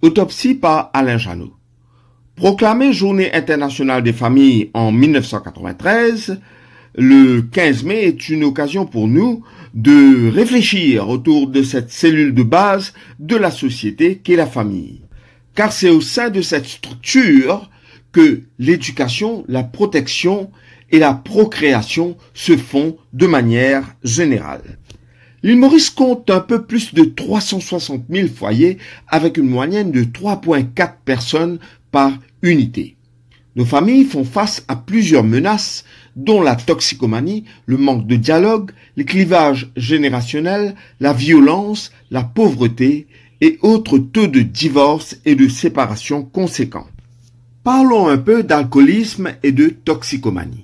Autopsie par Alain Janot. Proclamée Journée internationale des familles en 1993, le 15 mai est une occasion pour nous de réfléchir autour de cette cellule de base de la société qu'est la famille. Car c'est au sein de cette structure que l'éducation, la protection et la procréation se font de manière générale. L'île Maurice compte un peu plus de 360 000 foyers avec une moyenne de 3,4 personnes par unité. Nos familles font face à plusieurs menaces, dont la toxicomanie, le manque de dialogue, les clivages générationnels, la violence, la pauvreté et autres taux de divorce et de séparation conséquents. Parlons un peu d'alcoolisme et de toxicomanie.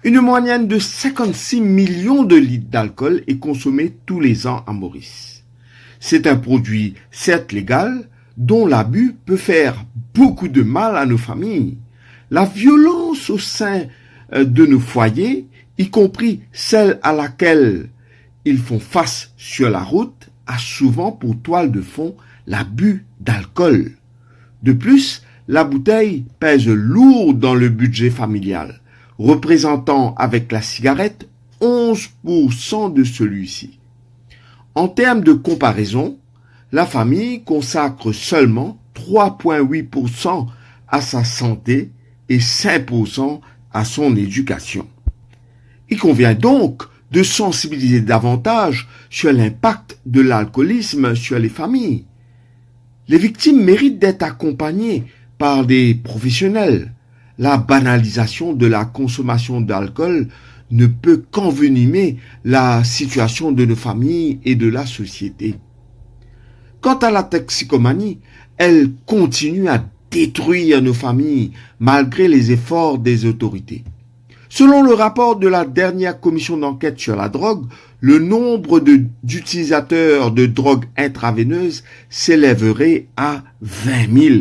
Une moyenne de 56 millions de litres d'alcool est consommée tous les ans à Maurice. C'est un produit certes légal, dont l'abus peut faire beaucoup de mal à nos familles. La violence au sein de nos foyers, y compris celle à laquelle ils font face sur la route, a souvent pour toile de fond l'abus d'alcool. De plus, la bouteille pèse lourd dans le budget familial, représentant avec la cigarette 11% de celui-ci. En termes de comparaison, la famille consacre seulement 3,8% à sa santé et 5% à son éducation. Il convient donc de sensibiliser davantage sur l'impact de l'alcoolisme sur les familles. Les victimes méritent d'être accompagnées par des professionnels. La banalisation de la consommation d'alcool ne peut qu'envenimer la situation de nos familles et de la société. Quant à la toxicomanie, elle continue à détruire nos familles malgré les efforts des autorités. Selon le rapport de la dernière commission d'enquête sur la drogue, le nombre d'utilisateurs de drogue intraveineuse s'élèverait à 20 000.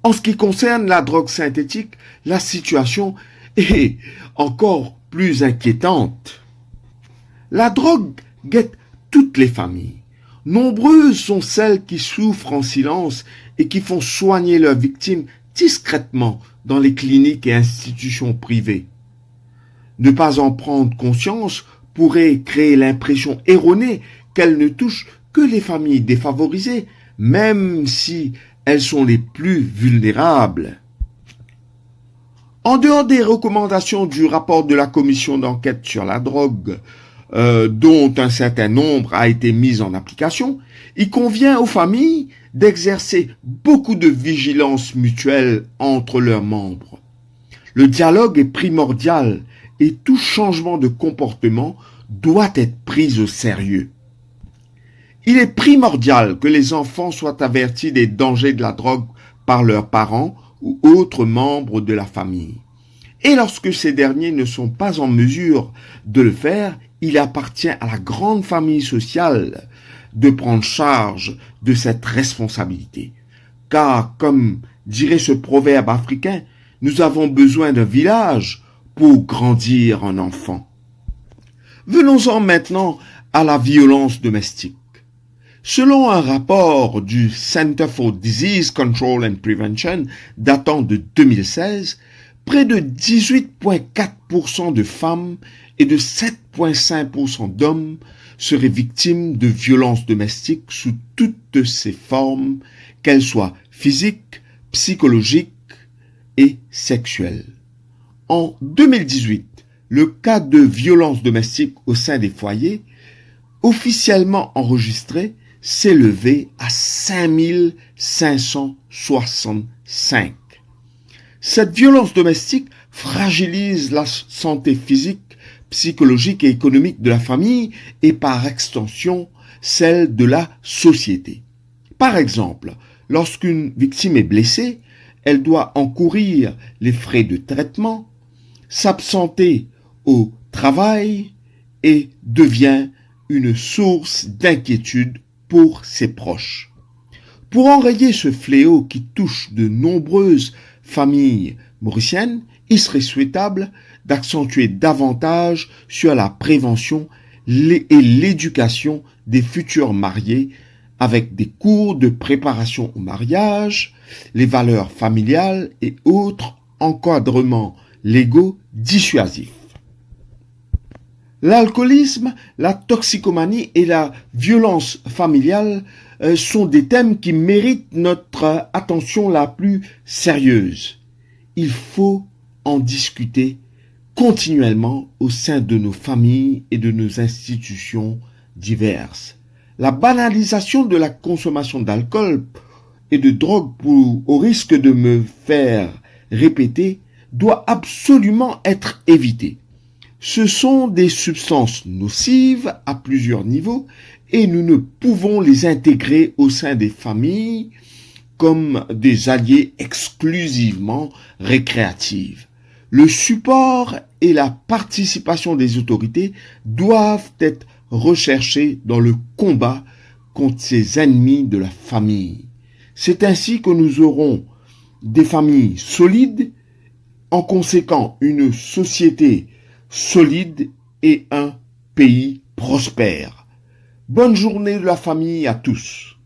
En ce qui concerne la drogue synthétique, la situation est encore plus inquiétante. La drogue guette toutes les familles. Nombreuses sont celles qui souffrent en silence et qui font soigner leurs victimes discrètement dans les cliniques et institutions privées. Ne pas en prendre conscience pourrait créer l'impression erronée qu'elle ne touche que les familles défavorisées, même si elles sont les plus vulnérables. En dehors des recommandations du rapport de la commission d'enquête sur la drogue, dont un certain nombre a été mis en application, il convient aux familles d'exercer beaucoup de vigilance mutuelle entre leurs membres. Le dialogue est primordial et tout changement de comportement doit être pris au sérieux. Il est primordial que les enfants soient avertis des dangers de la drogue par leurs parents ou autres membres de la famille. Et lorsque ces derniers ne sont pas en mesure de le faire, il appartient à la grande famille sociale de prendre charge de cette responsabilité. Car, comme dirait ce proverbe africain, nous avons besoin d'un village pour grandir un enfant. Venons-en maintenant à la violence domestique. Selon un rapport du Center for Disease Control and Prevention datant de 2016, près de 18,4% de femmes et de 7,5% d'hommes seraient victimes de violences domestiques sous toutes ses formes, qu'elles soient physiques, psychologiques et sexuelles. En 2018, le cas de violences domestiques au sein des foyers, officiellement enregistré, s'élevait à 5 565. Cette violence domestique fragilise la santé physique, psychologique et économique de la famille et par extension celle de la société. Par exemple, lorsqu'une victime est blessée, elle doit encourir les frais de traitement, s'absenter au travail et devient une source d'inquiétude pour ses proches. Pour enrayer ce fléau qui touche de nombreuses familles mauriciennes, il serait souhaitable d'accentuer davantage sur la prévention et l'éducation des futurs mariés avec des cours de préparation au mariage, les valeurs familiales et autres encadrements légaux dissuasifs. L'alcoolisme, la toxicomanie et la violence familiale sont des thèmes qui méritent notre attention la plus sérieuse. Il faut en discuter continuellement au sein de nos familles et de nos institutions diverses. La banalisation de la consommation d'alcool et de drogue au risque de me faire répéter doit absolument être évitée. Ce sont des substances nocives à plusieurs niveaux et nous ne pouvons les intégrer au sein des familles comme des alliés exclusivement récréatifs. Le support et la participation des autorités doivent être recherchés dans le combat contre ces ennemis de la famille. C'est ainsi que nous aurons des familles solides, en conséquent une société solide et un pays prospère. Bonne journée de la famille à tous.